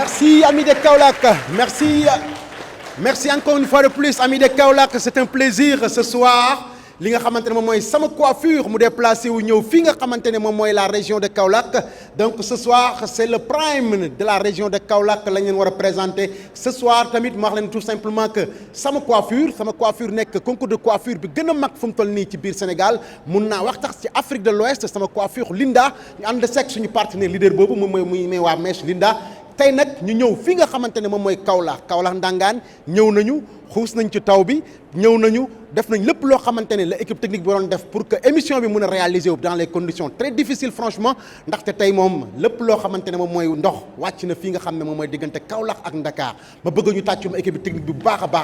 Merci, amis de Kaolack. Merci encore une fois de plus, amis de Kaolack. C'est un plaisir ce soir. li nga xamante ne moom mooy sama coiffure mu déplacé wu ñëw fii nga xamante ne moom mooy la région de Kaolack donc ce soir c'est le prime de la région de Kaolack la ñu leen war a présenter ce soir tamit ma wax leen tout simplement que sama coiffure nekk concours de coiffure bi gën a mag fu mu toll nii ci biir Sénégal mun naa wax tax ci Afrique de l'Ouest sama coiffure Linda ñu ànd seeg suñu partenaire leader boobu moom mooy muy waa Mèche Linda tey nag ñu ñëw fi nga xamante ne moom mooy Kaolack Ndangaan ñëw nañu xuus nañ ci taw bi ñëw nañu def nañ lépp loo xamante ne la équipe technique bi doon def pour que émission bi mën a réaliser wu dans les conditions très difficiles franchement ndaxte tey moom lépp loo xamante ne moom mooy ndox wàcc na fii nga xam ne moom mooy diggante Kaolack ak Ndakaar ma bëgg ñu tàccu ma équipe technique bi bu baax a baax.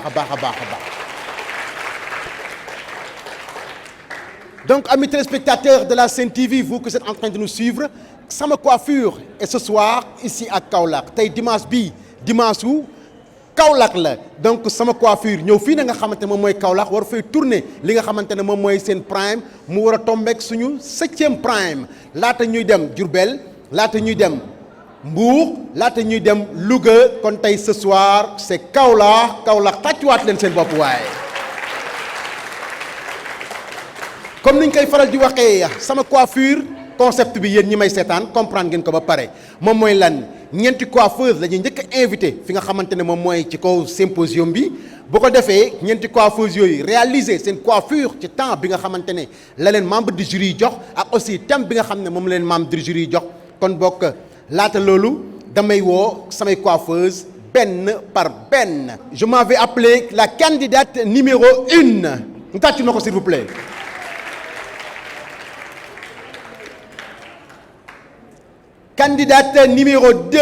Donc amis téléspectateurs de la Sen TV, vous qui êtes en train de nous suivre, sama coiffure est ce soir ici à Kaolack tey dimanche wu Kaolack la donc sama coiffure ñëw fii na nga xamante ne moom mooy Kaolack war fay tourner li nga xamante ne moom mooy seen prime mu war a tombeek suñu 7e prime laata ñuy dem Diourbel laata ñuy dem Mbour laata ñuy dem Louga kon tey ce soir c'est Kaolack tàccuwaat leen seen bopp waaye. comme niñ koy faral di waxee sama coiffure concept bi yéen ñi may seetaan comprendre ngeen ko ba pare moom mooy lan ñeenti coiffeuse la ñuy njëkk a invité fi nga xamante ne moom mooy ci kaw symposium bi bu ko defee ñeenti coiffeuse yooyu réaliser seen coiffure ci temps bi nga xamante ne la leen membre du jury yi jox ak aussi thème bi nga xam ne moom leen membre du jury yi jox kon bokk laata loolu damay woo samay coiffeuse benn par benn. Je m'avais appelé la candidate numéro 1 ñu tàccu na ko s'il vous plaît. Candidate numéro 2.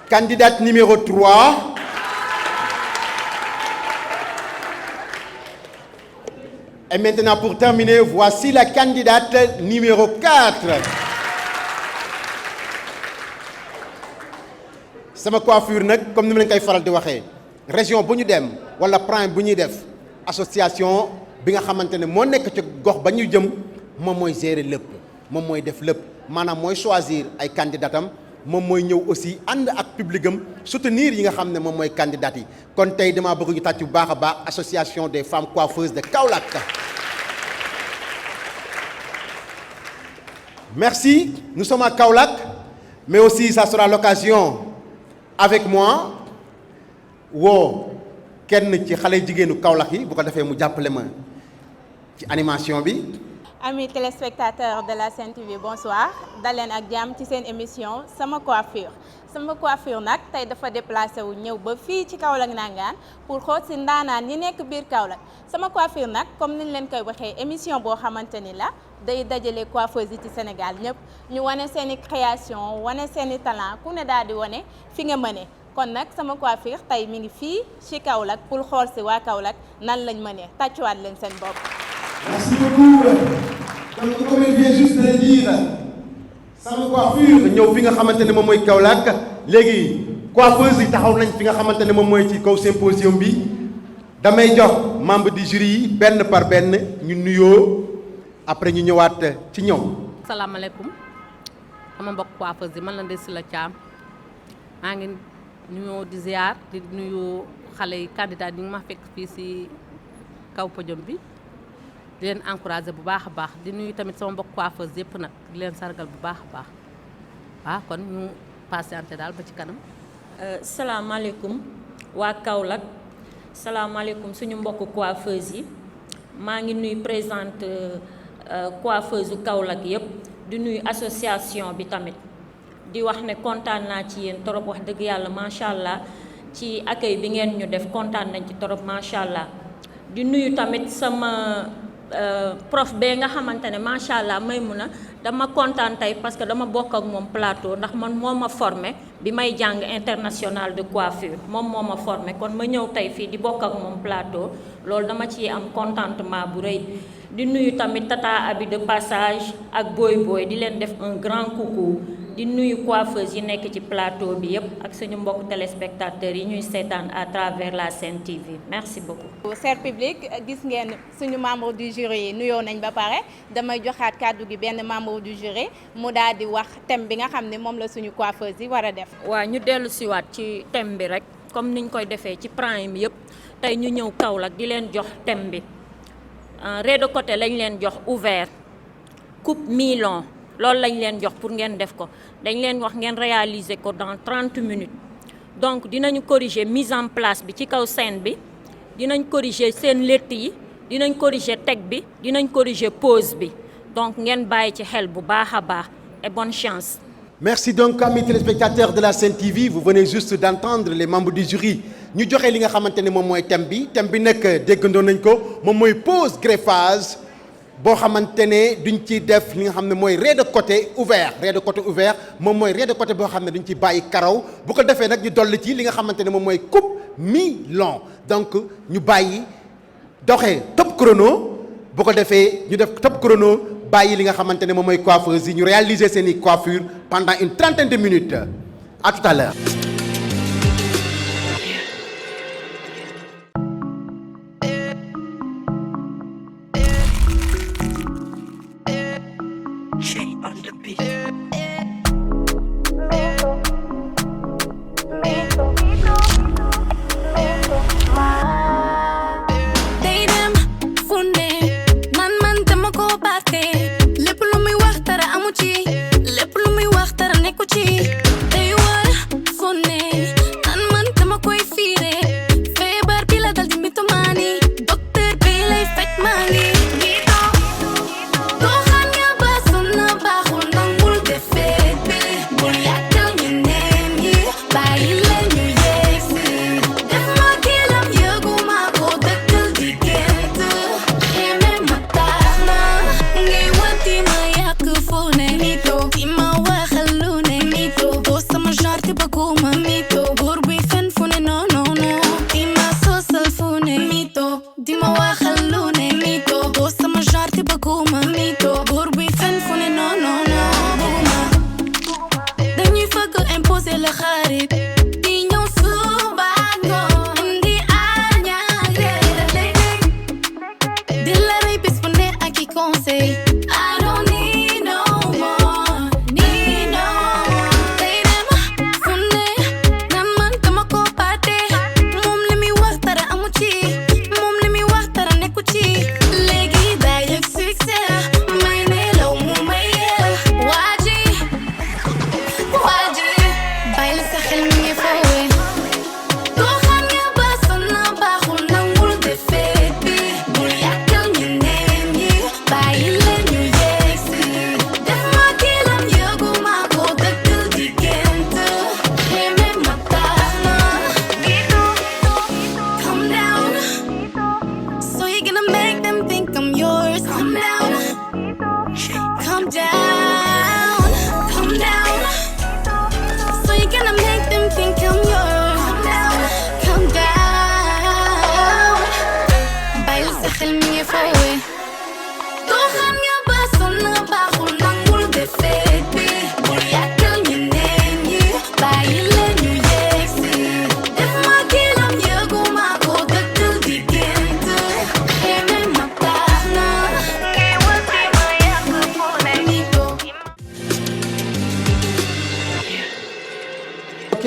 Candidate numéro 3. Et maintenant pour terminer, voici la candidate numéro 4. Sama coiffure nag comme ni ma leen koy faral di waxee région bu ñu dem wala prime bu ñuy def. Association bi nga xamante ne moo nekk ci gox ba ñu jëm moom mooy gérer lépp moom mooy def lépp maanaam mooy choisir ay candidatam moom mooy ñëw aussi ànd ak publicam soutenir yi nga xam ne moom mooy candidat yi kon tey damaa bëgg ñu tàcc bu baax a baax association des femmes coiffeuses de Kaolack. Merci, nous sommes à Kaolack mais aussi ça sera l'occasion avec moi kenn ci xale jigéenu Kaolack yi bu ko defee mu jàppale ma ci animation bi. Amis téléspectateurs de la Sen TV bonsoir daleen ak jàmm ci seen émission sama coiffure nag tey dafa déplacé wu ñëw ba fii ci Kaolack Ndangaan pour xool si ndaanaan ñi nekk biir Kaolack sama coiffure nag comme niñ leen koy waxee émission boo xamante ni la day dajale coiffeuse yi ci Sénégal ñëpp ñu wane seen i création wane seen i talent ku ne daal di wane fi nga mëne kon nag sama coiffure tey mi ngi fii ci Kaolack pour xool si waa Kaolack nan lañ mënee tàccuwaat leen seen bopp. Merci beaucoup. Donc comme il vient juste de le dire sama coiffure ñëw fi nga xamante ne moom mooy Kaolack léegi coiffeuse yi taxaw nañ fi nga xamante ne moom mooy ci kaw symposium bi damay jox membre du jury yi benn par benn ñu nuyoo après ñu ñëwaat ci ñoom. asalaamaaleykum sama mbokk coiffeuse yi man la Ndeye Sylla Thiam maa ngi nuyoo di ziar di nuyu xale yi candidat yi nga ma fekk fii si kaw podium bi di leen encourager bu baax a baax di nuyu tamit sama mbokk coiffeuse yëpp nag di leen sargal bu baax a baax waaw kon ñu patienté daal ba ci kanam. salaamaaleykum waa Kaolack salaamaaleykum suñu mbokk coiffeuse yi maa ngi nuyu présidente coiffeuse u Kaolack yëpp di nuyu association bi tamit. di wax ne kontaan naa ci yéen torop wax dëgg yàlla macha allah ci accueil bi ngeen ñu def kontaan nañ ci torop macha allah di nuyu tamit sama prof bee nga xamante ne macha allah Maymuna dama kontaan tey parce que dama bokk ak moom plateau ndax man moo ma formé bi may jàng international de coiffure moom moo ma formé kon ma ñëw tey fii di bokk ak moom plateau loolu dama ciy am contentement bu rëy. di nuyu tamit Tata Abi de passage ak Boy di leen def un grand coucou. di nuyu coiffeuse yi nekk ci plateau bi yëpp ak suñu mbokk téléspectateurs yi ñuy seetaan à travers la Sen TV merci beaucoup. cher public gis ngeen suñu membre du jury yi nuyoo nañ ba pare damay joxaat kàddu gi benn membre du jury mu daal di wax thème bi nga xam ne moom la suñu coiffeuse yi war a def. waaw ñu dellu siwaat ci thème bi rek comme niñ koy defee ci prime yëpp tey ñu ñëw Kaolack di leen jox thème bi rez-de-côté lañ leen jox ouvert coupe mi-long loolu lañ leen jox pour ngeen def ko dañ leen wax ngeen réaliser ko dans 30 minutes donc dinañu corriger mise en place bi ci kaw scène bi dinañ corriger seen létt yi dinañ corriger teg bi dinañ corriger pose bi donc ngeen bàyyi ci xel bu baax a baax et bonne chance. Merci donc amis téléspectateurs de la Sen TV vous venez juste d'entendre les membres du jury ñu joxe li nga xamante ne moom mooy thème bi nag déggandoo nañ ko moom mooy pose greffage boo xamante ne duñ ci def li nga xam ne mooy rez-de-côté ouvert moom mooy rez-de-côté boo xam ne duñ ci bàyyi karaw bu ko defee nag ñu dolli ci li nga xamante ne moom mooy coupe mi-long donc ñu bàyyi doxee top chrono bu ko defee ñu def top chrono bàyyi li nga xamante ne moom mooy coiffeuse yi ñu réaliser seen i coiffure pendant une trentaine de minutes à tout à l'heure.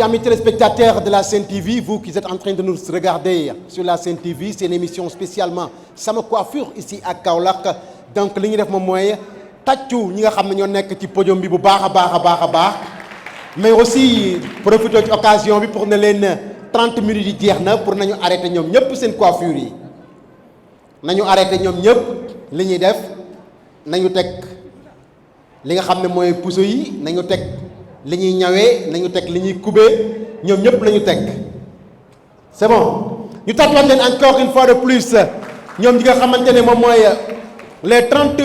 Amis téléspectateurs de la Sen TV, vous qui êtes en train de nous regarder sur la Sen TV, c'est une émission spécialement Sama Coiffure ici à Kaolack. Donc li ñu def moom mooy tàccu ñi nga xam ne ñoo nekk ci podium bi bu baax a baax mais aussi profiter ci occasion bi pour ne leen 30 minutes yi jeex na pour nañu arrêter ñoom ñëpp seen coiffure yi nañu arrêter ñoom ñëpp li ñuy def nañu teg li nga xam ne mooy puso yi nañu teg li ñuy ñawee nañu teg li ñuy kubee ñoom ñëpp la ñu teg c'est bon ñu tàccuwaat leen encore une fois de plus ñoom ñi nga xamante ne moom mooy les 30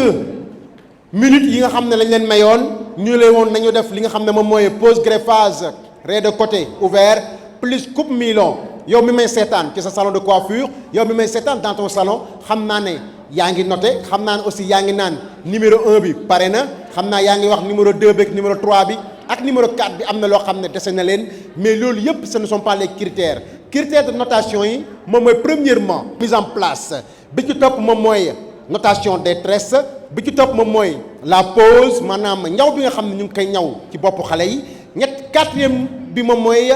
minutes yi nga xam ne lañ leen mayoon ñu leen woon nañu def li nga xam ne moom mooy pose greffage rez-de-côté ouvert plus coupe mi-long yow mi may seetaan ci sa salon de coiffure yow mi may seetaan dans ton salon xam naa ne yaa ngi noté xam naa ne aussi yaa ngi naan numéro 1 bi pare na xam naa yaa ngi wax numéro 2 bi ak numéro 3 bi ak numéro 4 bi am na loo xam ne dese na leen mais loolu yëpp ce ne sont pas les critères de notation yi moom mooy premièrement mise en place bi ci topp moom mooy notation des tresses bi ci topp moom mooy la pose maanaam ñaw bi nga xam ne ñu ngi koy ñaw ci boppu xale yi quatrième bi moom mooy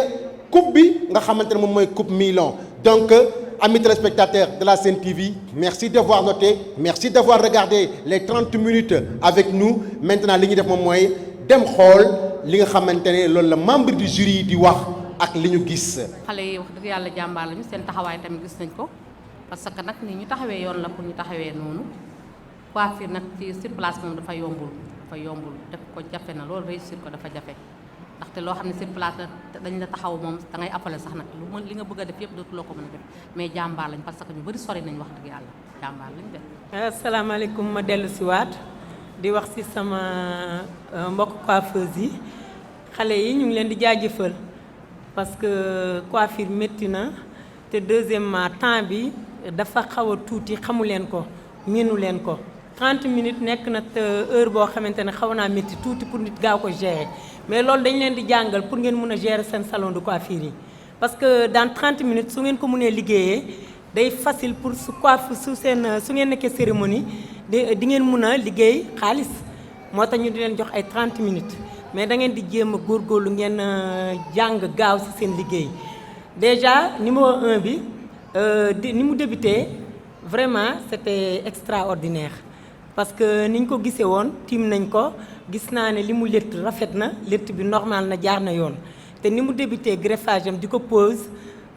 coupe bi nga xamante ne moom mooy coupe Milan. Donc amis téléspectateurs de la Sen TV, merci d'avoir noté, merci d'avoir regardé les 30 minutes avec nous. Maintenant li ñu def moom mooy dem xool li nga xamante ne loolu la membre du jury di wax ak li ñu gis. xale yi wax dëgg yàlla jàmbaar lañu seen taxawaay tamit gis nañ ko parce que nag ni ñu taxawee yoon la pour ñu taxawee noonu coiffure nag ci sur place moom dafa yombul def ko jafe na loolu réussir ko dafa jafe. ndaxte loo xam ne sur place dañ la taxaw moom da ngay appelé sax nag lu mën li nga bëgg a def yëpp dootuloo ko mën a def mais jàmbaar lañ parce que ñu bëri sori nañ wax dëgg yàlla jàmbaar lañ def. asalaamaaleykum ma dellu si waat di wax si sama mbokk coiffeuse yi xale yi ñu ngi leen di jaajëfal parce que coiffure métti na te deuxièmement temps bi dafa xaw a tuuti xamu leen ko miinu leen ko 30 minutes nekk na heure boo xamante ne xaw naa métti tuuti pour nit gaaw ko gérer. mais loolu dañ leen di jàngal pour ngeen mën a gérer seen salon de coiffure yi parce que dans 30 minutes su ngeen ko mënee liggéeyee day facile pour su ngeen nekkee cérémonie di ngeen mën a liggéey xaalis moo tax ñu di leen jox ay 30 minutes mais da ngeen di jéem a góorgóorlu ngeen jàng gaaw ci seen liggéey déjà numéro 1 bi ni mu débuté vraiment c'était extraordinaire parce que niñ ko gisee woon tiim nañ ko gis naa ne li mu létt rafet na létt bi normal na jaar na yoon te ni mu débuté greffage am di ko pose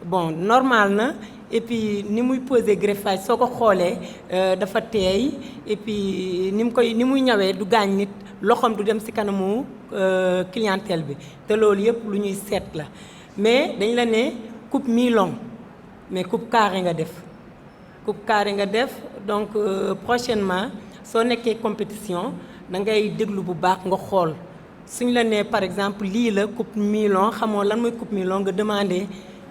bon normal na et puis ni muy posé greffage soo ko xoolee dafa teey et puis ni muy ñawee du gaañ nit loxoom du dem ci kanamu clientèle bi te loolu yëpp lu ñuy seet la mais dañ la ne coupe mi-long mais coupe carré nga def donc prochainement soo nekkee compétition da ngay déglu bu baax nga xool suñ la nee par exemple lii la coupe mi-long xamoo lan mooy coupe mi-long nga demandé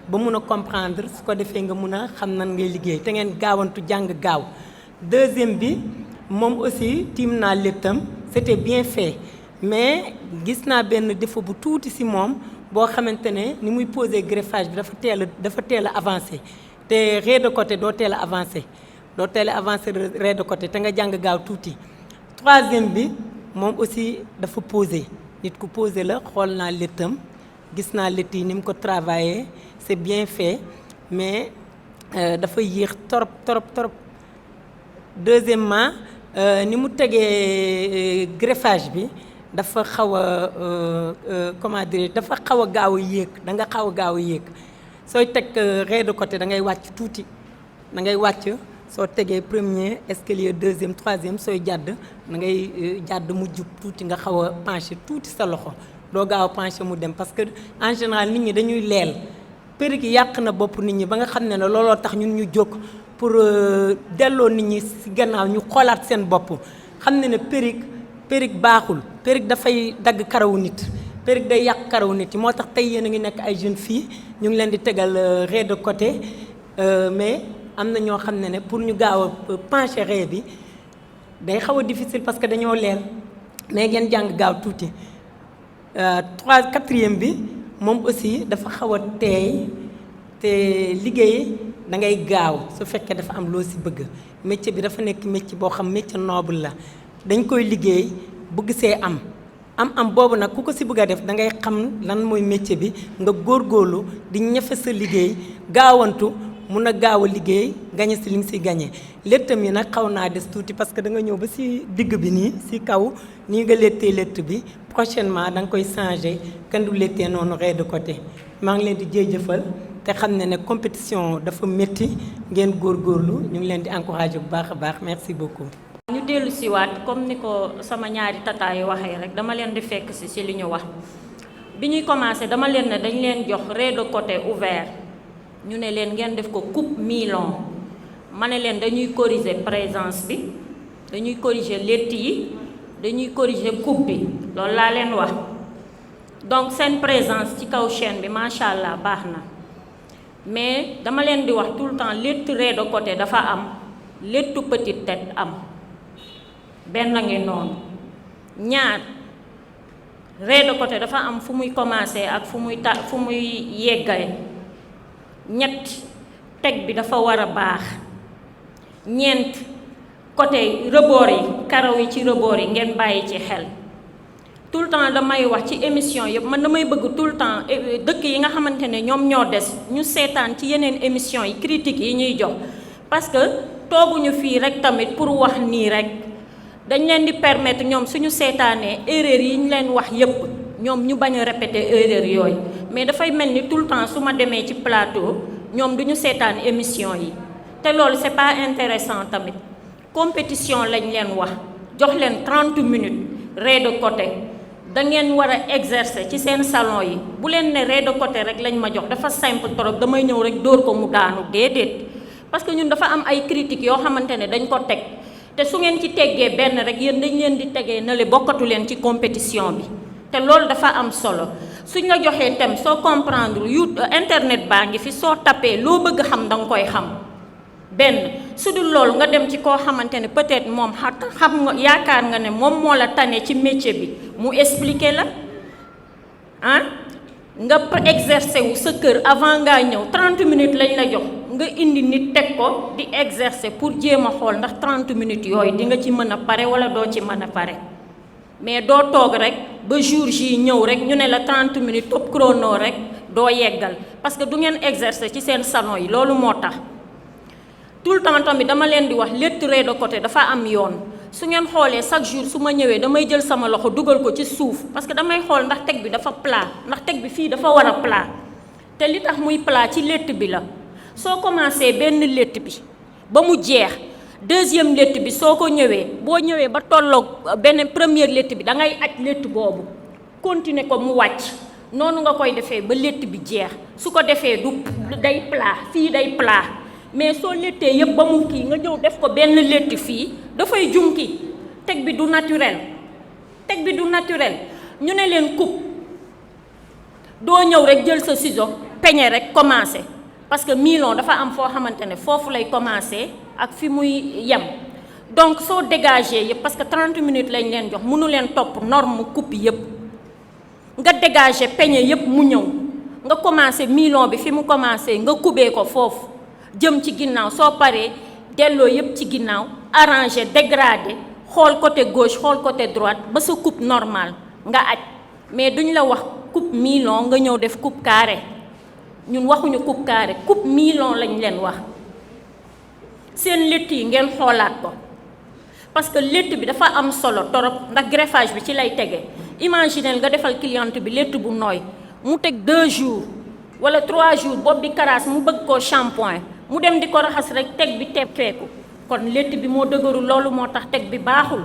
ba mun a comprendre su ko defee nga mun a xam nan ngay liggéey te ngeen gaawantu jàng gaaw. deuxième bi moom aussi tiim naa léttam c'était bien fait mais gis naa benn défaut bu tuuti ci moom boo xamante ne ni muy poser greffage bi dafa teel a avancé te raie de côté doo teel a avancé raie de côté te nga jàng gaaw tuuti. troisième bi moom aussi dafa posé nit ku posé la xool naa léttam gis naa létt yi ni mu ko travaillé c'est bien fait mais dafa yéex trop. deuxièmement ni mu tegee greffage bi dafa xaw a comment dire dafa xaw a gaaw a yéeg da nga xaw a gaaw a yéeg sooy teg raie de côté da ngay wàcc tuuti da ngay wàcc. soo tegee premier escalier deuxième troisième sooy jàdd da ngay jàdd mu jub tuuti nga xaw a penché tuuti sa loxo doo gaaw a penché mu dem parce que en général nit ñi dañuy leel perruque yi yàq na bopp nit ñi ba nga xam ne looloo tax ñun ñu jóg pour delloo nit ñi ci gannaaw ñu xoolaat seen bopp xam ne perruque baaxul perruque dafay dagg karawu nit perruque day yàq karawu nit yi moo tax tey yéen a ngi nekk ay jeunes filles ñu ngi leen di tegal raie de côté mais am na ñoo xam ne pour ñu gaaw a pencher raie bi day xaw a difficile parce que dañoo leel mais ngeen jàng gaaw tuuti. quatrième bi moom aussi dafa xaw a teey te liggéey da ngay gaaw su fekkee dafa am loo ci bëgg métier bi dafa nekk métier boo xam métier noble la dañ koy liggéey bëgg see am boobu nag ku ko ci bëgg a def da ngay xam lan mooy métier bi nga góorgóorlu di ñafe sa liggéey gaawantu. mun a gaaw a liggéey gañe ci li nga ciy gañe léttam yi nag xaw naa des tuuti parce que da nga ñëw ba ci digg bi nii ci kaw nii nga léttee létt bi prochainement da nga koy changer kenn du léttee noonu raie de côté maa ngi leen di jëjëfal te xam ne compétition dafa métti ngeen góorgóorlu ñu ngi leen di encourager bu baax a baax merci beaucoup. ñu dellu si waat comme ni ko sama ñaari tata yi waxee rek dama leen di fekk ci li ñu wax bi ñuy commencer dama leen ne dañ leen jox raie de côté ouvert. ñu ne leen ngeen def ko coupe mi-long ma ne leen dañuy corriger présence bi dañuy corriger létt yi dañuy corriger coupe bi loolu laa leen wax donc seen présence ci kaw chaîne bi macha allah baax na mais dama leen di wax tout le temps létt raie de côté dafa am léttu petite tête am benn ngi noonu ñaar rez de côté dafa am fu muy commencer ak fu muy yeggale. ñett teg bi dafa war a baax. ñeent côté rebord yi karaw yi ci rebord yi ngeen bàyyi ci xel. tout le temps damay wax ci émission yëpp man damay bëgg tout le temps dëkk yi nga xamante ne ñoom ñoo des ñu seetaan ci yeneen émission yi critiques yi ñuy jox parce que tooguñu fii rek tamit pour wax nii rek dañ leen di permettre ñoom suñu seetaanee erreur yi ñu leen wax yëpp ñoom ñu bañ a répéter erreur yooyu mais dafay mel ni tout le temps su ma demee ci plateau ñoom duñu seetaan émission yi te loolu c'est pas intéressant tamit compétition lañ leen wax jox leen 30 minutes rez de côté da ngeen war a exercer ci seen salon yi bu leen ne rez de côté rek lañ ma jox dafa simple trop damay ñëw rek dóor ko mu daanu déedéet parce que ñun dafa am ay critiques yoo xamante ne dañ ko teg te su ngeen ci teggee benn rek yéen dañ leen di tegee na le bokkatu leen ci compétition bi te loolu dafa am solo suñ la joxee thème soo comprendre internet baa ngi fi soo tapé loo bëgg xam da nga koy xam benn su dul loolu nga dem ci koo xamante ne peut-être moom xam nga yaakaar nga ne moom moo la tane ci métier bi mu expliquer la nga exercer wu sa kër avant ngaa ñëw 30 minutes lañ la jox nga indi nit teg ko di exercer pour jéem a xool ndax 30 minutes yooyu di nga ci mën a pare wala doo ci mën a pare mais doo toog rek ba jour ji ñëw rek ñu ne la 30 minutes top chrono rek doo yeggal parce que du ngeen exercer ci seen salon yi loolu moo tax. tout le temps tamit dama leen di wax létt rez de côté dafa am yoon su ngeen xoolee chaque jour su ma ñëwee damay jël sama loxo dugal ko ci suuf parce que damay xool ndax teg bi dafa plat ndax teg bi fii dafa war a plat te li tax muy plat ci létt bi la soo commencé benn létt bi ba mu jeex deuxième létt bi soo ko ñëwee boo ñëwee ba tolloog benn première létt bi da ngay aj létt boobu continuer ko mu wàcc noonu nga koy defee ba létt bi jeex su ko defee du day plat fii day plat mais soo léttee yëpp ba mu kii nga ñëw def ko benn létt fii dafay junki teg bi du naturel teg bi du naturel ñu ne leen coupe doo ñëw rek jël sa ciseau peñe rek commencé parce que milon dafa am foo xamante ne foofu lay commencé ak fi muy yem donc soo dégagé yëpp parce que 30 minutes lañ leen jox mënu leen topp norme coupe yëpp nga dégagé peñe yëpp mu ñëw nga commencé milon bi fi mu commencé nga kubee ko foofu jëm ci ginnaaw soo paree delloo yëpp ci ginnaaw arrangé dégradé xool côté gauche xool côté droite ba sa coupe normale nga aj mais duñ la wax coupe milon nga ñëw def coupe carré ñun waxuñu coupe carré coupe milon lañ leen wax seen létt yi ngeen xoolaat ko parce que létt bi dafa am solo torop ndax greffage bi ci lay tege imaginez nga defal cliente bi létt bu nooy mu teg 2 jours wala 3 jours bopp bi karaas mu bëgg koo shampoing mu dem di ko raxas rek teg bi teppeeku kon létt bi moo dëgëru loolu moo tax teg bi baaxul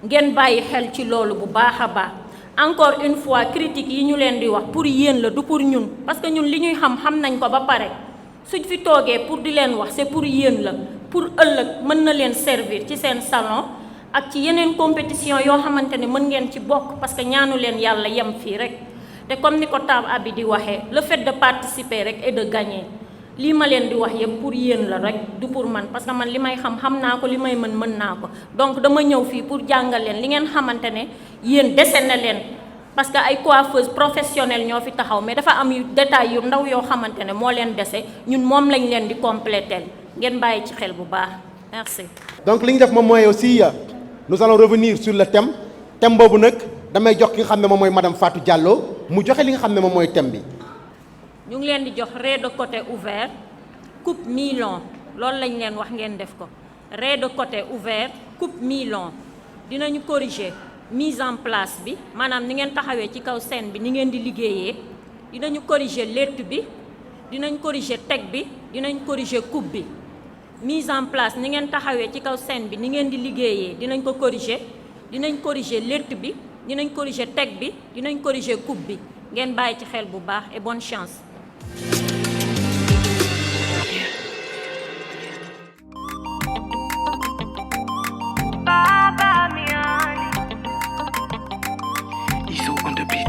ngeen bàyyi xel ci loolu bu baax a baax encore une fois critique yi ñu leen di wax pour yéen la du pour ñun parce que ñun li ñuy xam nañ ko ba pare suñ fi toogee pour di leen wax c'est pour yéen la pour ëllëg mën na leen servir ci seen salon ak ci yeneen compétition yoo xamante ne mën ngeen ci bokk parce que ñaanu leen yàlla yem fii rek te comme ni ko Tab Abi di waxee le fait de participer rek et de gagner lii ma leen di wax yëpp pour yéen la rek du pour man parce que man li may xam naa ko li may mën naa ko donc dama ñëw fii pour jàngal leen li ngeen xamante ne yéen dese na leen parce que ay coiffeuses professionnelles ñoo fi taxaw mais dafa am yu détails yu ndaw yoo xamante ne moo leen dese ñun moom lañ leen di compléter ngeen bàyyi ci xel bu baax merci. donc li ñu def moom mooy aussi nous allons revenir sur le thème boobu nag damay jox ki nga xam ne moom mooy madame Fatou Diallo mu joxe li nga xam ne moom mooy thème bi. ñu ngi leen di jox rez de côté ouvert coupe mi-long loolu lañ leen wax ngeen def ko rez de côté ouvert coupe mi-long dinañu corriger mise en place bi maanaam ni ngeen taxawee ci kaw scène bi ni ngeen di liggéeyee dinañu corriger létt bi dinañ corriger teg bi dinañ corriger coupe bi mise en place ni ngeen taxawee ci kaw scène bi ni ngeen di liggéeyee dinañ ko corriger dinañ corriger létt bi dinañ corriger teg bi dinañ corriger coupe bi ngeen bàyyi ci xel bu baax et bonne chance. Iso on the beat.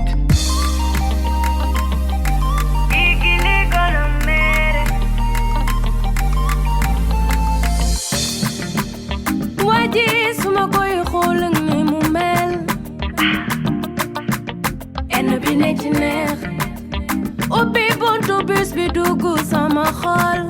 Waji suma koy xool ak ni mu mel bus bi dugg sama xol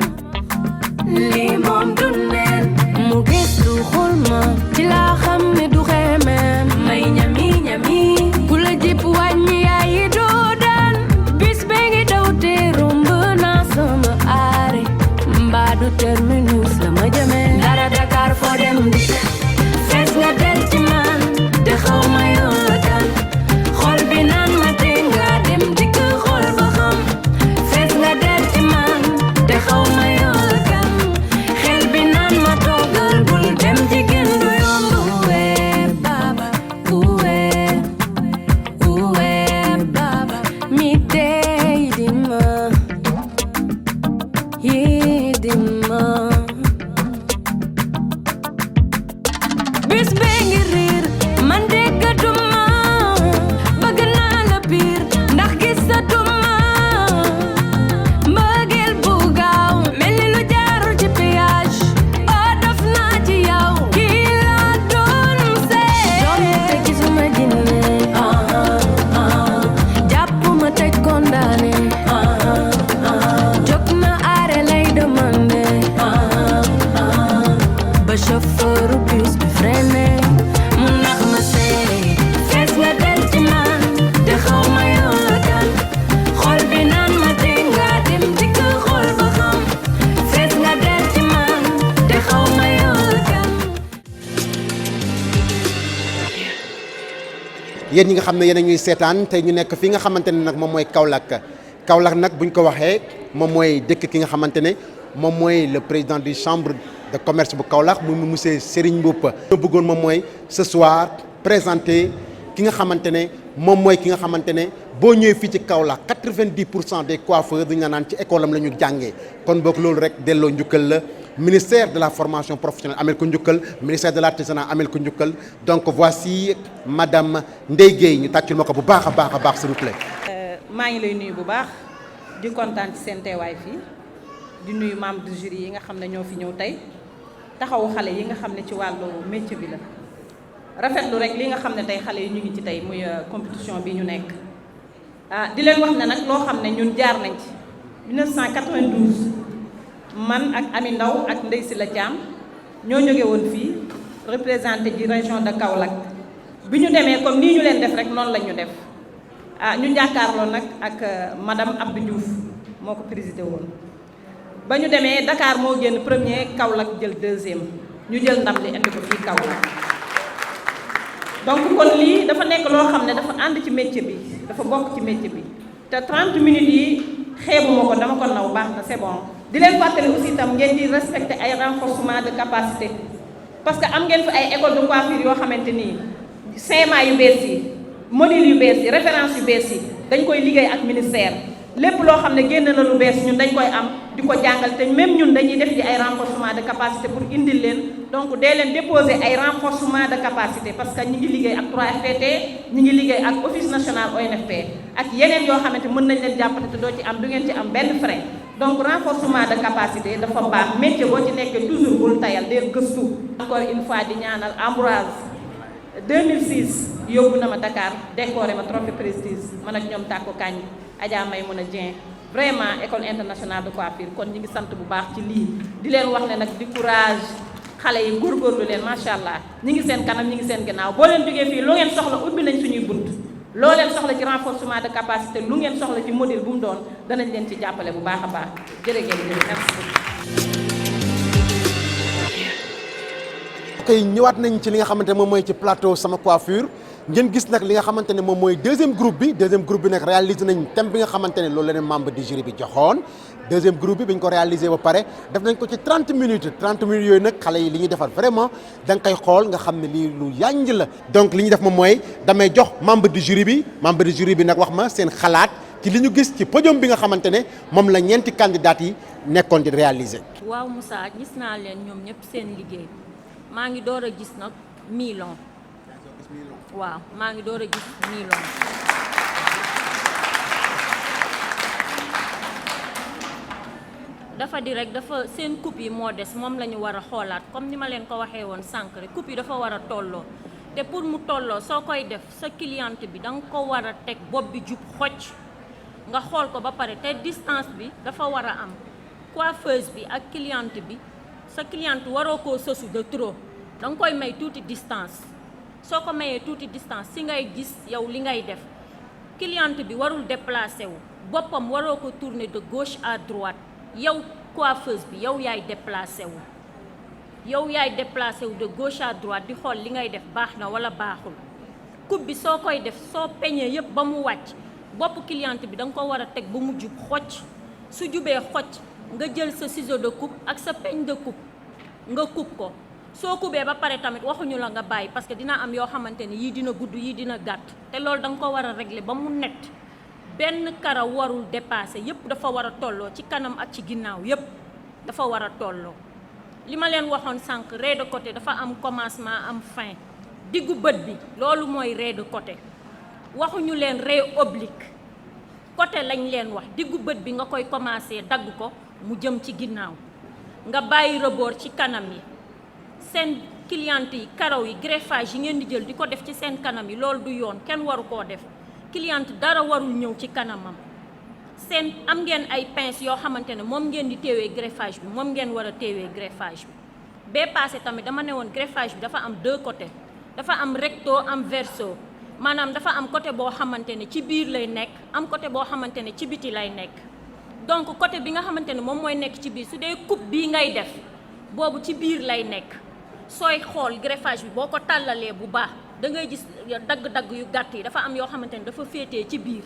lii moom du neen mu gis du xul ma ci laa xam ne du xeemeen may ñami ñami ku la jip wàññi yaayi doo daan bis bee ngi daw te romb naa sama aare mbaa du terminus la ma jëmee dara Dakar foo dem dikk fees nga del ci man te xaw ma yoon la kan xol bi naan ma te nga dem dikk xol ba xam fees nga del ci man te xaw ma yoon la kan xel bi naan ma toogal bul dem jigéen du yomb wee baba uwee baba mi tey di ma yi di ma bis bee ngi riir man déggatuma bëgg naa la biir ndax gisatuma mbëggeel bu gaaw mel ni lu jaarul ci péage oo def naa ci yow kii laa doon seet doon te gisuma jinne jàppuma tëj condamné jóg na aare lay demandé ba chauffeur bus bi freiné mu nax ma seey fees nga del ci man te xaw ma yoon la kan xol bi naan ma te nga dem dikk xol ba xam fees nga del ci man te xaw ma yoon la kan yéen ñi nga xam ne yéen a ñuy seetaan tey ñu nekk fi nga xamante ne nag moom mooy Kaolack nag buñ ko waxee moom mooy dëkk ki nga xamante ne moom mooy le président du chambre de commerce bu Kaolack muy monsieur Serigne Mboup. ñu bëggoon moom mooy ce soir présenter ki nga xamante ne moom mooy ki nga xamante ne boo ñëwee fii ci Kaolack 90% des coiffeurs duñ la naan ci école am la ñu jàngee kon boog loolu rek delloo njukkal la ministère de la formation professionnelle amel ko njukkal ministère de l'artisanat amel ko njukkal donc voici madame Ndeye Gueye ñu tàccul ma ko bu baax a baax s'il vous plaît. maa ngi lay nuyu bu baax di kontaan ci seen teewaay fii di nuyu membre du jury yi nga xam ne ñoo fi ñëw tey taxawu xale yi nga xam ne ci wàllu métier bi la rafetlu rek li nga xam ne tey xale yi ñu ngi ci tey muy compétition bi ñu nekk di leen wax ne nag loo xam ne ñun jaar nañ ci 1992 man ak Ami Ndaw ak Ndeye Sylla Thiam ñoo jóge woon fii représenté ji région de Kaolack bi ñu demee comme nii ñu leen def rek noonu la ñu def ñu jàkkaarloo nag ak madame Abdou Diouf moo ko présidé woon ba ñu demee Dakar moo génn premier Kaolack jël deuxième ñu jël ndam li indi ko fii Kaolack donc kon lii dafa nekk loo xam ne dafa ànd ci métier bi dafa bokk ci métier bi te 30 minutes yi xeebuma ko dama ko naw baax na c'est bon di leen fàttali aussi itam ngeen di respecter ay renforcement de capacité parce que am ngeen fi ay école de coiffure yoo xamante nii CMA yu bees yi module yu bees yi référence yu bees yi dañ koy liggéey ak ministère lépp loo xam ne génn na lu bees ñun dañ koy am di ko jàngal te même ñun dañuy def ci ay renforcement de capacité pour indil leen donc dee leen déposer ay renforcement de capacité parce que ñi ngi liggéey ak 3FPT ñi ngi liggéey ak office national ONFP ak yeneen yoo xamante mën nañ leen jàppale te doo ci am du ngeen ci am benn frein donc renforcement de capacité dafa baax métier boo ci nekkee toujours bul tayal dee gëstu encore une fois di ñaanal Ambroise 2006 yóbbu na ma Dakar décoré ma trophée prestige man ak ñoom tàkko kañ Adja Maymouna Dieng vraiment école internationale de coiffure kon ñi ngi sant bu baax ci lii di leen wax ne nag di courage xale yi góorgóorlu leen macha allah ñi ngi seen kanam ñi ngi seen gannaaw boo leen jógee fii lu ngeen soxla ubbi nañ suñuy bunt loo leen soxla ci renforcement de capacité lu ngeen soxla ci modèle bu mu doon danañ leen ci jàppale bu baax a baax jërë ngeen jëf merci ok ñëwaat nañ ci li nga xamante ne moom mooy ci plateau sama coiffure ngeen gis nag li nga xamante ne moom mooy deuxième groupe bi nag réalisé nañ thème bi nga xamante ne loolu la leen membre du jury bi joxoon deuxième groupe bi ñu ko réalisé ba pare def nañ ko ci 30 minutes yooyu nag xale yi li ñuy defar vraiment da nga koy xool nga xam ne lii lu yànj la donc li ñuy def moom mooy damay jox membre du jury bi nag wax ma seen xalaat ci li ñu gis ci podium bi nga xamante ne moom la ñeenti candidates yi nekkoon di réalisé. waaw Moussa gis naa leen ñoom ñëpp seen liggéey maa ngi door a gis nag Milon waaw maa ngi door a gis Milon dafa di rek dafa seen coupe yi moo des moom la ñu war a xoolaat comme ni ma leen ko waxee woon sànq rek coupe yi dafa war a tolloo te pour mu tolloo soo koy def sa cliente bi da nga ko war a teg bopp bi jub xocc nga xool ko ba pare te distance bi dafa war a am coiffeuse bi ak cliente bi sa cliente waroo koo sosu de trop da nga koy may tuuti distance soo ko mayee tuuti distance si ngay gis yow li ngay def cliente bi warul déplacé wu boppam waroo ko tourner de gauche à droite yow coiffeuse bi yow yaay déplacé wu de gauche à droite di xool li ngay def baax na wala baaxul coupe bi soo koy def soo peñee yëpp ba mu wàcc bopp cliente bi da nga ko war a teg ba mu jub xocc su jubee xocc nga jël sa ciseau de coupe ak sa peigne de coupe nga coupe ko soo coupee ba pare tamit waxuñu la nga bàyyi parce que dina am yoo xamante ni yii dina gudd yii dina gàtt te loolu da nga ko war a régler ba mu net benn karaw warul dépasser yëpp dafa war a tolloo ci kanam ak ci ginnaaw yëpp dafa war a tolloo li ma leen waxoon sànq raie de côté dafa am commencement am fin diggu bët bi loolu mooy raie de côté waxuñu leen raie oblique côté lañ leen wax diggu bët bi nga koy commencer dagg ko mu jëm ci ginnaaw nga bàyyi rebord ci kanam yi seen cliente yi karaw yi greffage yi ngeen di jël di ko def ci seen kanam yi loolu du yoon kenn waru koo def cliente dara warul ñëw ci kanamam seen am ngeen ay pince yoo xamante ne moom ngeen di teewee greffage bi moom ngeen war a teewee greffage bi bee passé tamit dama ne woon greffage bi dafa am deux côtés dafa am recto am verso maanaam dafa am côté boo xamante ne ci biir lay nekk am côté boo xamante ne ci biti lay nekk donc côté bi nga xamante ne moom mooy nekk ci biir su dee coupe bii ngay def boobu ci biir lay nekk sooy xool greffage bi boo ko tàllalee bu baax da ngay gis dagg-dagg yu gàtt yi dafa am yoo xamante ne dafa féetee ci biir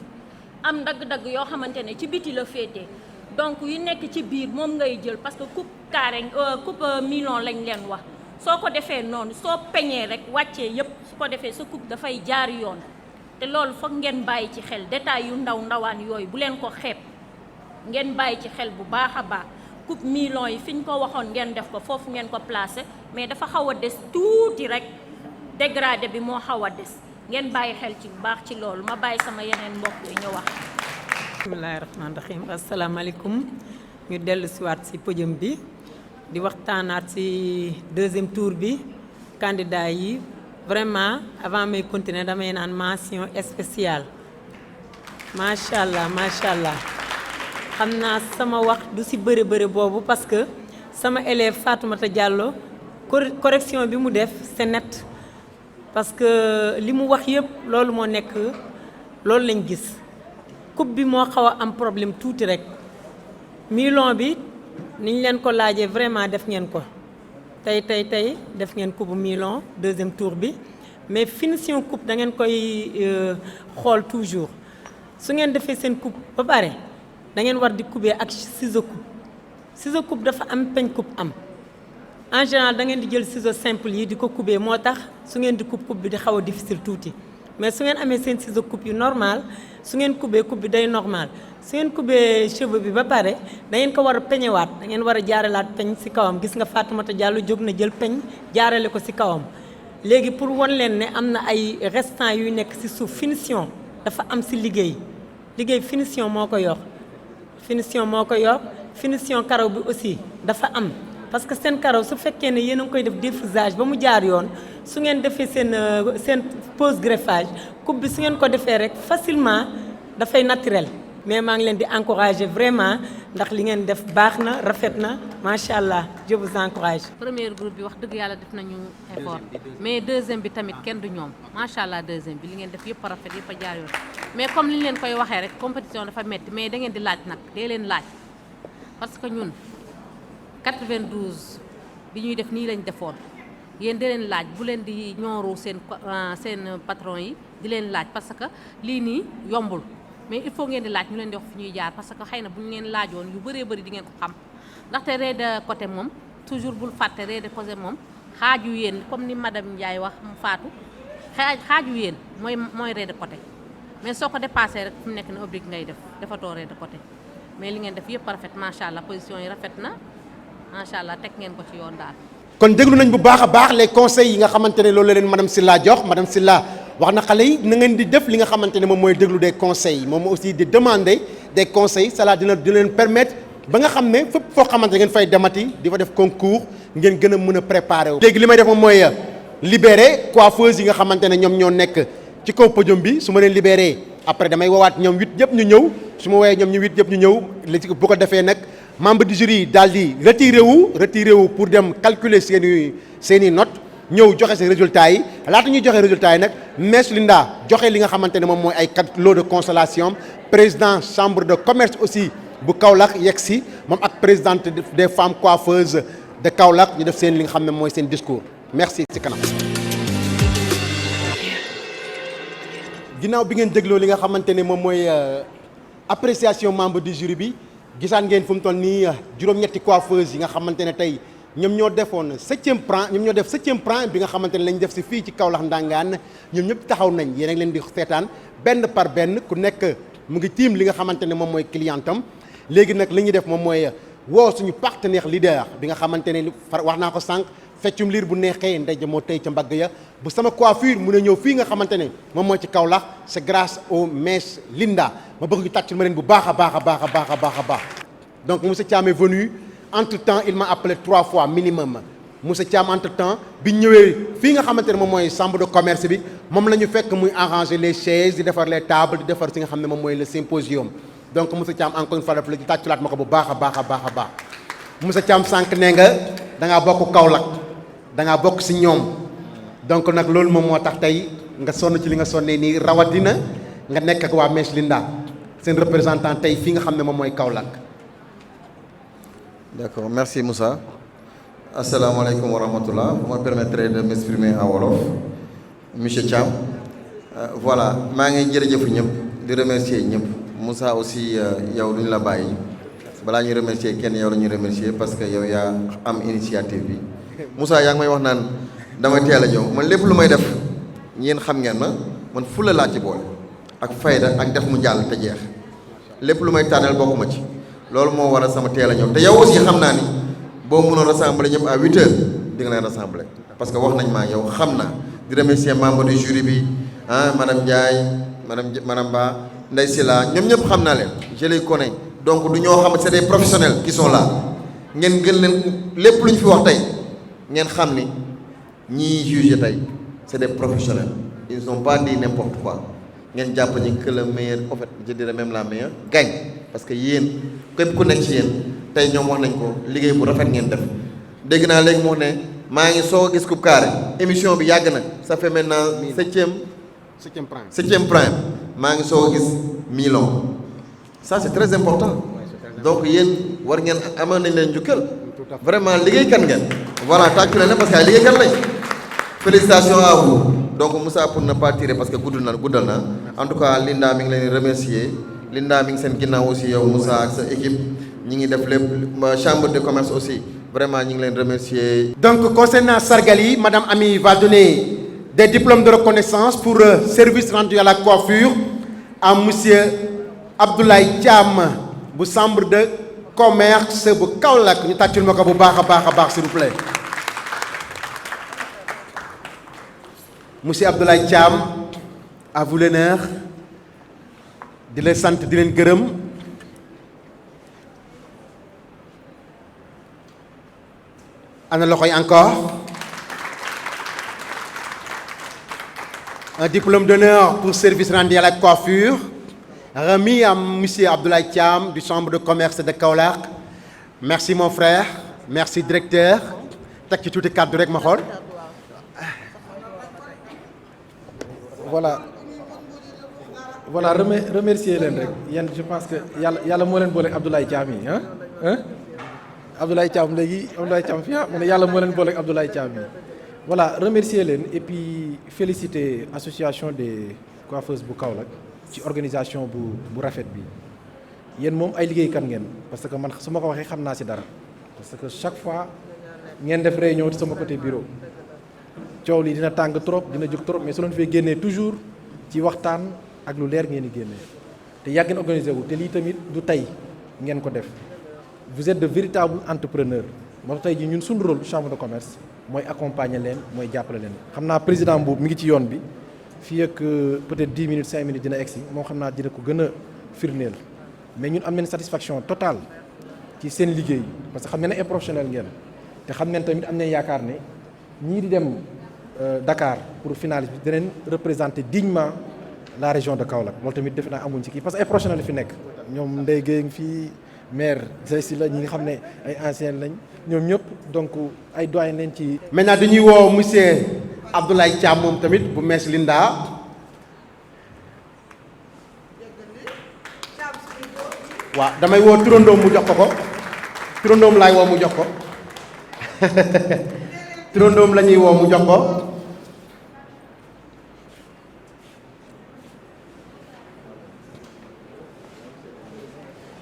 am dagg-dagg yoo xamante ne ci biti la féetee donc yu nekk ci biir moom ngay jël parce que coupe carré coupe million lañ leen wax soo ko defee noonu soo peñee rek wàccee yépp su ko defee sa coupe dafay jaar yoon te loolu foog ngeen bàyyi ci xel détail yu ndawaan yooyu bu leen ko xeeb ngeen bàyyi ci xel bu baax a baax coupe million yi fi ñu ko waxoon ngeen def ko foofu ngeen ko placé mais dafa xaw a des tuuti rek dégradé bi moo xaw a des ngeen bàyyi xel ci bu baax ci loolu ma bàyyi sama yeneen mbokk yi ñu wax. bismillaahi rahmaani rahiim asalaamaaleykum ñu dellu siwaat si podium bi di waxtaanaat si deuxième tour bi candidat yi vraiment avant may continuer damay naan mention spéciale macha allah xam naa sama wax du si bëri boobu parce que sama élève Fatoumata Diallo correction bi mu def c'est net parce que li mu wax yëpp loolu moo nekk loolu lañ gis coupe bi moo xaw a am problème tuuti rek million bi niñ leen ko laajee vraiment def ngeen ko tey def ngeen coupe million deuxième tour bi mais finition coupe da ngeen koy xool toujours su ngeen defee seen coupe ba pare da ngeen war di couper ak ciseau coupe dafa am peigne coupe am en général da ngeen di jël ciseau simple yi di ko couper moo tax su ngeen di coupe bi di xaw a difficile tuuti mais su ngeen amee seen ciseau coupe yu normal su ngeen couper coupe bi day normal su ngeen couper cheveux bi ba pare da ngeen ko war a peñewaat da ngeen war a jaaralaat peñ ci kawam gis nga Fatoumata Diallo jóg na jël peñ jaarale ko ci kawam léegi pour won leen ne am na ay restant yuy nekk ci suuf finition dafa am ci liggéey finition moo ko yor finition karaw bi aussi dafa am parce que seen karaw su fekkee ne yéen a ngi koy def défrisage ba mu jaar yoon su ngeen defee seen pose greffage coupe bi su ngeen ko defee rek facilement dafay naturel mais maa ngi leen di encourager vraiment ndax li ngeen def baax na rafet na macha allah je vous encourage. premier groupe bi wax dëgg yàlla def nañu effort mais deuxième bi tamit kenn du ñoom macha allah deuxième bi li ngeen def yëpp a rafet yëpp a jaar yoon mais comme li ñu leen koy waxee rek compétition dafa metti mais da ngeen di laaj nag dee leen laaj parce que ñun 92 bi ñuy def nii lañ defoon yéen di leen laaj bu leen di ñooru seen patron yi di leen laaj parce que lii nii yombul mais il faut ngeen di laaj ñu leen di wax fi ñuy jaar parce que xëy na bu ñu leen laajoon yu bëree bëri di ngeen ko xam ndaxte raie de côté moom toujours bul fàtte raie de côté moom xaaju yéen comme ni madame Ndiaye wax mu faatu xaaju yéen mooy raie de côté mais soo ko dépassé rek fu mu nekk na oblique ngay def defatoo raie de côté mais li ngeen def yëpp rafet macha allah position yi rafet na macha allah teg ngeen ko ci yoon daal. kon déglu nañ bu baax a baax les conseils yi nga xamante ne loolu la leen madame Sylla jox madame Sylla wax na xale yi na ngeen di def li nga xamante ne moom mooy déglu des conseils moom aussi di demander des conseils cela dina leen permettre ba nga xam ne fépp foo xamante ne ngeen fay demati di fa def concours ngeen gën a mën a préparer wu. léegi li may def moom mooy libérer coiffeuse yi nga xamante ne ñoom ñoo nekk ci kaw podium bi su ma leen libérer après damay woowaat ñoom 8 ñëpp ñu ñëw su ma woowee ñoom ñu 8 ñëpp ñu ñëw li ci bu ko defee nag membre du jury daal di retiré wu pour dem calculer seen i notes ñëw joxe seen résultats yi laata ñuy joxe résultats yi nag Mess Linda joxe li nga xamante ne moom mooy ay lot de consolation président chambre de commerce aussi bu Kaolack yegg si moom ak présidente des femmes coiffeuses de Kaolack ñu def seen li nga xam ne mooy seen discours merci ci kanam. ginnaaw bi ngeen dégloo li nga xamante ne moom mooy appréciation membre du jury bi gisaan ngeen fu mu toll nii juróom-ñetti coiffeuses yi nga xamante ne tey ñoom ñoo defoon 7e rang ñoom ñoo def 7e rang bi nga xamante ne lañ def si fii ci Kaolack Ndangaan ñoom ñëpp taxaw nañ yéen a ngi leen di seetaan benn par benn ku nekk mu ngi tiim li nga xamante ne moom mooy clientam léegi nag li ñuy def moom mooy woo suñu partenaire leader bi nga xamante ne wax naa ko sànq feccum liir bu neexee ndey moo tey ca mbagg ya bu sama coiffure mun a ñëw fii nga xamante ne moom mooy ci Kaolack c'est grâce au Mess Linda ma bëgg ñu tàccul ma leen bu baax a baax a baax a baax a baax a baax donc monsieur Thiam est venu entre-temps il m'a appelé 3 fois minimum monsieur Thiam entre-temps bi ñëwee fii nga xamante ne moom mooy chambre de commerce bi moom la ñu fekk muy arranger les chaises di defar les tables di defar si nga xam ne moom mooy le symposium donc monsieur Thiam encore une fois daf la ñu tàcculaat ma ko bu baax a baax a baax a baax monsieur Thiam sànq nee nga da ngaa bokk Kaolack da ngaa bokk si ñoom donc nag loolu moom moo tax tey nga sonn ci li nga sonnee nii rawatina nga nekk ak waa Mess Linda seen représentant tey fii nga xam ne moom mooy Kaolack. D'accord, merci Moussa. Assalamu alaikum wa rahmatullah. Vous me permettrez de m'exprimer en wolof. Monsieur Thiam, voilà, maa ngi jërëjëf ñëpp di remercier ñëpp. Moussa aussi yow duñ la bàyyi balaa ñuy remercier kenn yow la ñuy remercier parce que yow yaa am initiative bi. Moussa yaa ngi may wax naan damay teel a ñëw man lépp lu may def yéen xam ngeen ma man fulla laa ci boole ak fayda ak def mu jàll te jeex lépp lu may tànnal bokkuma ci. loolu moo waral sama teel a ñëw te yow aussi xam naa ni boo mënoon rassembler ñëpp à 8 heures di nga leen rassembler parce que wax nañ maa yow xam naa di remercier membre du jury bi madame Ndiaye madame Ba Ndeye Sila ñoom ñëpp xam naa leen je les connais donc du ñoo xam c'est des professionnels qui sont là ngeen gën leen lépp lu ñu fi wax tey ngeen xam ni ñii juger tey c'est des professionnels ils n'ont pas dit n'importe quoi ngeen jàpp ni que le meilleur en fait je dirais même la meilleure gagne parce que yéen képp ku nekk ci yéen tey ñoom wax nañ ko liggéey bu rafet ngeen def dégg naa léegi mu wax ne maa ngi soo gis Coupe Carré émission bi yàgg na ça fait maintenant septième prime maa ngi soo gis 1000 ans ça c'est très important donc yéen war ngeen amoon nañ leen njukkal vraiment liggéeykat ngeen voilà tàccu leen parce que ay liggéeykat lañ félicitations à vous donc Moussa pour ne pas tirer parce que guddal na en tout cas Linda mi ngi leen remercier Linda mi ngi seen ginnaaw aussi yow Moussa ak sa équipe ñi ngi def lépp chambre de commerce aussi vraiment ñi ngi leen remercier. donc concernant sargal yi madame Ami va donner des diplômes de reconnaissance pour service rendu à la coiffure à monsieur Abdoulaye Thiam bu chambre de commerce bu Kaolack ñu tàccul ma ko bu baax a baax a baax s'il vous plaît. monsieur Abdoulaye Thiam à vous l'honneur di leen sant di leen gërëm ana loxo yi encore un diplôme d'honneur pour service rendu à la coiffure remis à monsieur Abdoulaye Thiam du chambre de commerce de Kaolack merci mon frère merci directeur teg ci tuuti kàddu rek ma xool voilà remercier leen rek yéen je pense que yàlla moo leen boole Abdoulaye Thiam yi Abdoulaye Thiam léegi Abdoulaye Thiam fii mu ne yàlla moo leen boole Abdoulaye Thiam yi voilà remercier leen et puis féliciter association des coiffeuses bu Kaolack ci organisation bu rafet bi yéen moom ay liggéeykat ngeen parce que man su ma ko waxee xam naa ci dara parce que chaque fois ngeen def réunion ci sama côté bureau coow li dina tàng trop dina jóg trop mais su leen fee génnee toujours ci waxtaan ak lu leer ngeen di génnee te yàgg ngeen organisé wu te lii tamit du tey ngeen ko def vous êtes de véritables entrepreneurs moo tax tey jii ñun suñu rôle chambre de commerce mooy accompagner leen mooy jàppale leen xam naa président boobu mi ngi ci yoon bi fii ak peut-être 10 minutes 5 minutes dina egsi moom xam naa dina ko gën a firndeel mais ñun am nañ satisfaction totale ci seen liggéey parce que xam ne ay professionnel ngeen te xam nañ tamit am nañ yaakaar ne ñii di dem Dakar pour finaliste bi dinañ représenter dignement la région de Kaolack loolu tamit defe naa amuñ ci kii parce que ay professionnels fi nekk ñoom Ndeye Gueye fii maire si la ñi nga xam ne ay anciens lañ ñoom ñëpp donc ay doyen leen ci. maintenant dañuy woo monsieur Abdoulaye Thiam moom tamit bu Mess Linda. waaw damay woo turandoom mu jox ko turandoom laay woo mu jox ko turandoom la ñuy woo mu jox ko.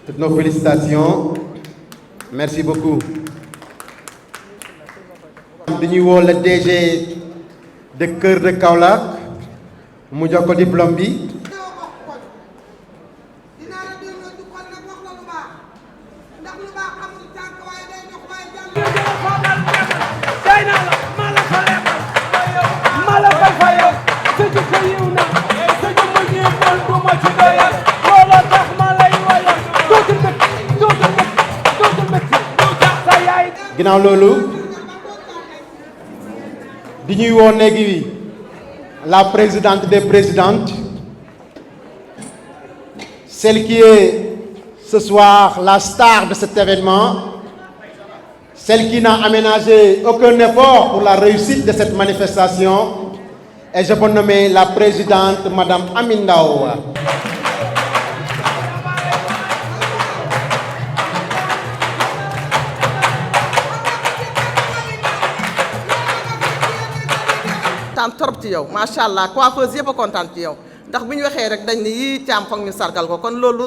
Toutes nos félicitations. Merci beaucoup. dañuy woo le DG de Cœur de Kaolack mu jox ko diplôme bi. ginnaaw loolu di ñuy woo léegi la présidente des présidentes, celle qui est ce soir la star de cet événement, celle qui n'a aménagé aucun effort pour la réussite de cette manifestation, et je peux nommer la présidente Madame Amine Ndao. trop ci yow macha allah coiffeuse yëpp a kontaan ci yow ndax bi ñu waxee rek dañ ni yii Thiam foog ñu sargal ko kon loolu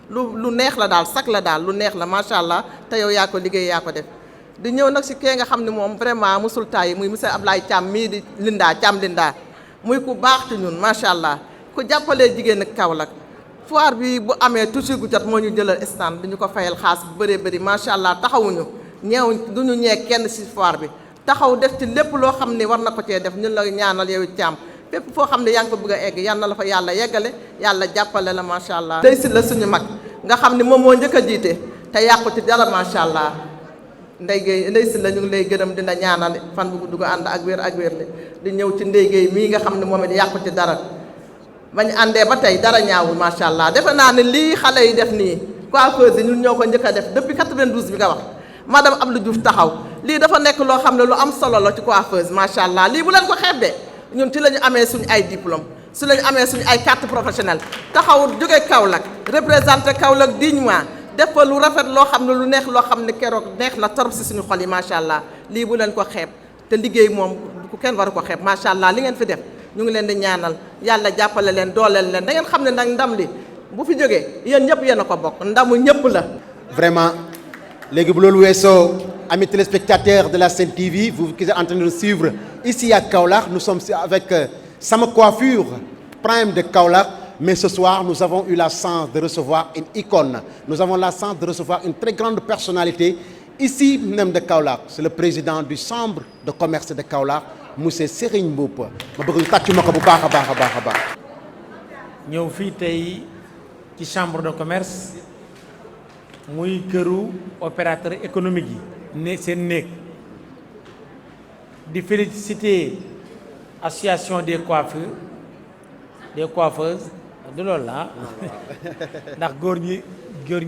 lu neex la daal sax la daal lu neex la macha allah te yow yaa ko liggéey yaa ko def di ñëw nag si kee nga xam ne moom vraiment musul taay muy monsieur Ablaye Thiam mii di Linda Thiam Linda muy ku baax ci ñun macha allah ku jàppalee jigéen ak Kaolack foire bi bu amee toujours gu jot moo ñu jëlal stand dañu ko fayal xaas bu bëree bëri macha allah taxawuñu ñeew du ñu ñee kenn si foire bi. taxaw def ci lépp loo xam ne war na ko cee def ñun la ñaanal yow Thiam fépp foo xam ne yaa ngi ko bëgg a egg yal na la fa yàlla yeggale yàlla jàppale la macha allah. Ndeye Sylla suñu mag nga xam ne moom moo njëkk a jiite te yàqu ci dara macha allah Ndeye Sylla ñu ngi lay gërëm dina ñaanal fan bu gudd ànd ak wér di ñëw ci Ndeye Gueye mii nga xam ne moom it yàqu ci dara bañ àndee ba tey dara ñaawul macha allah defe naa ne lii xale yi def nii coiffeuse yi ñun ñoo ko njëkk a def depuis 92 bi nga wax madame Abdou Diouf taxaw. lii dafa nekk loo xam ne lu am solo la ci coiffeuse macha allah lii bu leen ko xeebee ñun ci la ñu amee suñu ay diplôme ci la ñu amee suñu ay carte professionnelle taxaw jóge Kaolack représenté Kaolack dignement def fa lu rafet loo xam ne lu neex loo xam ne keroog neex na torop si suñu xol yi macha allah lii bu leen ko xeeb te liggéey moom ku kenn waru ko xeeb macha allah li ngeen fi def ñu ngi leen di ñaanal yàlla jàppale leen dooleel leen da ngeen xam ne nag ndam li bu fi jógee yéen ñëpp yéen a ko bokk ndamu ñëpp la. Vraiment léegi bu loolu weesoo. Amis téléspectateurs de la Sen TV, vous qui êtes en train de nous suivre ici à Kaolack, nous sommes avec Sama Coiffure, Prime de Kaolack, mais ce soir nous avons eu la chance de recevoir une icône. Nous avons la chance de recevoir une très grande personnalité ici même de Kaolack. C'est le président du chambre de commerce de Kaolack, monsieur Serigne Mboup. ma bëgg ñu tàccu ma ko bu baax a baax a baax a baax. ñëw fii tey ci chambre de commerce muy këru opérateur économique yi. ne seen néeg di féliciter association des coiffeuses du loolu la ndax góor ñi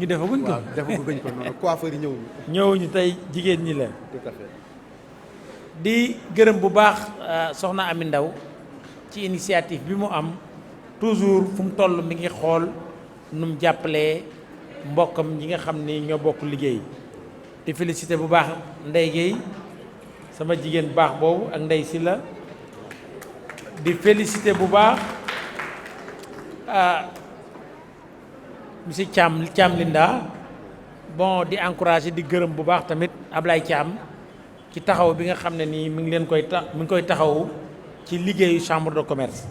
defaguñ ko. defaguñ ko noonu coiffeurs yi ñëwuñu tey jigéen ñi la. tout à fait. di gërëm bu baax soxna Ami Ndaw ci initiative bi mu am toujours fu mu toll mi ngi xool nu mu jàppalee mbokkam ñi nga xam ni ñoo bokk liggéey. di félicité bu baax Ndeye Gueye sama jigéen bu baax boobu ak Ndeye Sylla di félicité bu baax monsieur Thiam Linda bon di encouragé di gërëm bu baax tamit Ablaye Thiam ci taxaw bi nga xam ne nii mi ngi koy taxaw ci liggéeyu chambre de commerce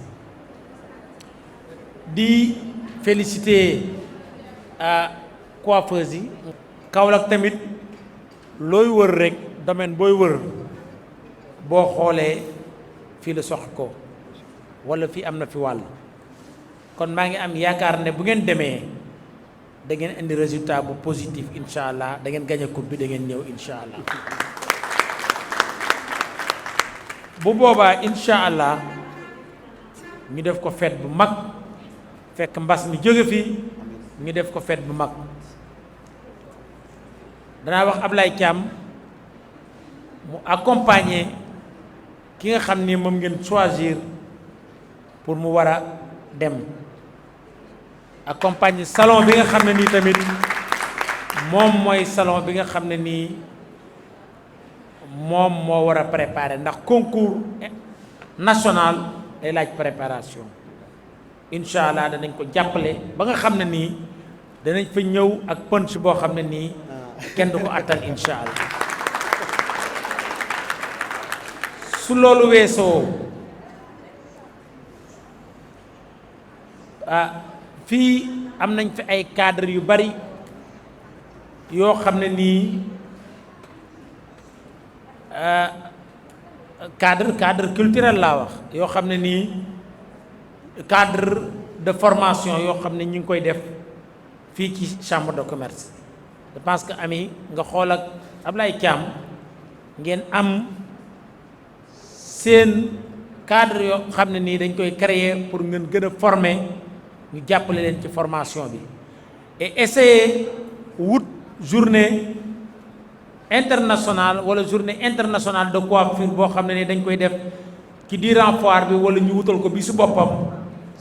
di félicité coiffeuse yi Kaolack tamit looy wër rek domaine booy wër boo xoolee fii la sox ko walla fii am na fi wàll kon maa ngi am yaakaar ne bu ngeen demee da ngeen indi résultat bu positif incha allah da ngeen gañe coupe bi da ngeen ñëw incha allah bu boobaa incha allah ñu def ko fête bu mag fekk mbas mi jóge fii ñu def ko fête bu mag danaa wax Ablaye Thiam mu accompagner ki nga xam ni moom ngeen choisir pour mu war a dem accompagner salon bi nga xam ne nii tamit moom mooy salon bi nga xam ne nii moom moo war a préparer ndax concours national day laaj préparation incha allah danañ ko jàppale ba nga xam ne nii danañ fa ñëw ak punch boo xam ne nii kenn du ko attan incha allah su loolu weesoo fii am nañ fi ay cadre yu bari yoo xam ne nii cadre culturel laa wax yoo xam ne nii cadre de formation yoo xam ne ñu ngi koy def fii ci chambre de commerce je pense que ami nga xool ak Ablaye Thiam ngeen am seen cadre yoo xam ne nii dañ koy créer pour ngeen gën a former ñu jàppale leen ci formation bi et essayer wut journée internationale wala journée internationale de coiffure boo xam ne ni dañ koy def ci durant foire bi wala ñu wutal ko bi su boppam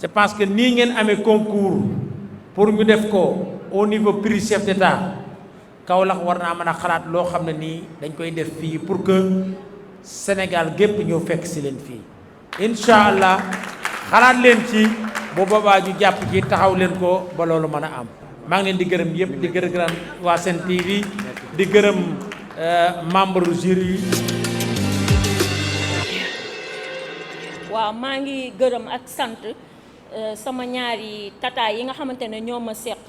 je pense que nii ngeen amee concours pour ñu def ko au niveau prix chef d'État Kaolack war naa mën a xalaat loo xam ne nii dañ koy def fii pour que Sénégal gépp ñëw fekk si leen fii incha allah xalaat leen ci bu boobaa ñu jàpp ci taxaw leen ko ba loolu mën a am maa ngi leen di gërëm yëpp di gërëm waa Sen TV di gërëm membre jury yi. waaw maa ngi gërëm ak sant sama ñaari tata yi nga xamante ne ñoo ma seq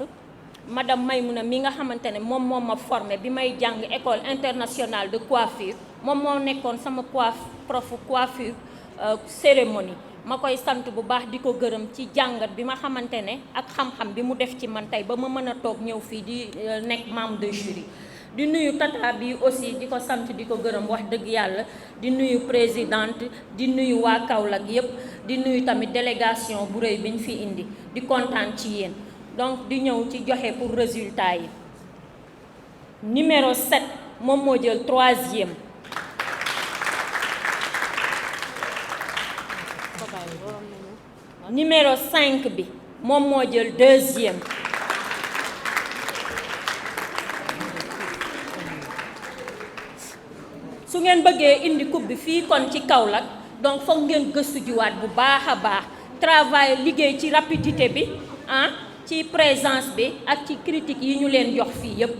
madame Maymouna mi nga xamante ne moom moo ma formé bi may jàng école internationale de coiffure moom moo nekkoon sama prof coiffure cérémonie ma koy sant bu baax di ko gërëm ci jàngat bi ma xamante ne ak xam-xam bi mu def ci man tey ba ma mën a toog ñëw fii di nekk membre de jury di nuyu tata bi aussi di ko sant di ko gërëm wax dëgg yàlla di nuyu présidente di nuyu waa Kaolack yépp di nuyu tamit délégation bu rëy bi ñu fi indi di kontaan ci yéen donc di ñëw ci joxe pour résultat yi numéro 7 moom moo jël 3e numéro 5 bi moom moo jël 2e su ngeen bëggee indi coupe bi fii kon ci Kaolack donc foog ngeen gëstu jiwaat bu baax a baax travail liggéey ci rapidité bi ci présence bi ak ci critique yi ñu leen jox fii yépp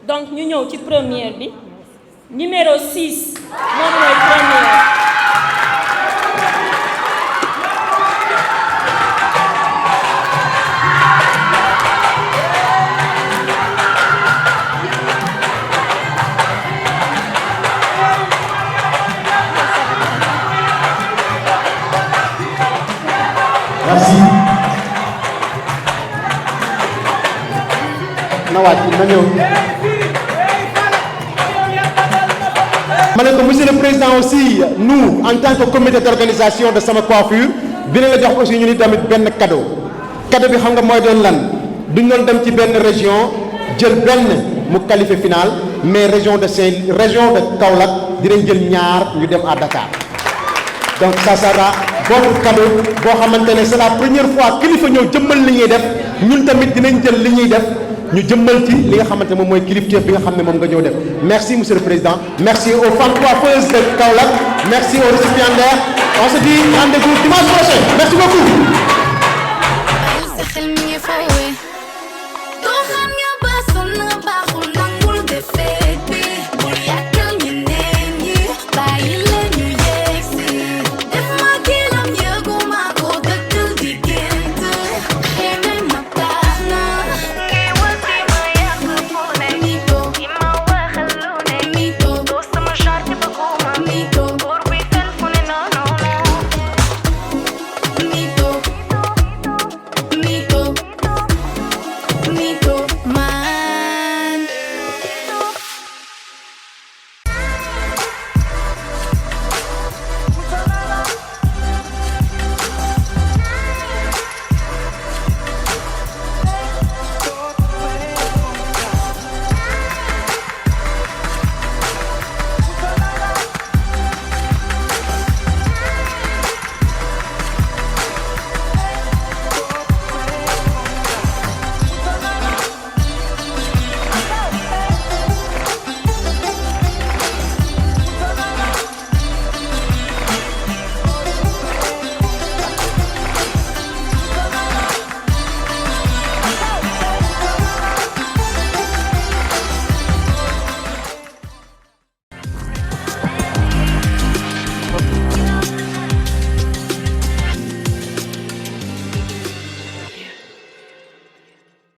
donc ñu ñëw ci première bi numéro 6 moom mooy première. Merci. na waaj na ñëw. ma ne ko monsieur le président aussi nous en tant que comité d'organisation de Sama Coiffure dina la jox aussi ñu ni tamit benn cadeau cadeau bi xam nga mooy doon lan duñ doon dem ci benn région jël benn mu qualifié final mais région de Kaolack dinañ jël ñaar ñu dem à Dakar donc ça sera votre cadeau boo xamante ne c'est la première fois kilifa ñëw jëmmal li ñuy def ñun tamit dinañ jël li ñuy def ñu jëmmal ci li nga xamante ne moom mooy kilifteef bi nga xam ne moom nga ñëw def merci monsieur le président merci aux femmes coiffeuses de Kaolack merci aux récipiendaires on se dit rendez-vous dimanche prochain merci beaucoup.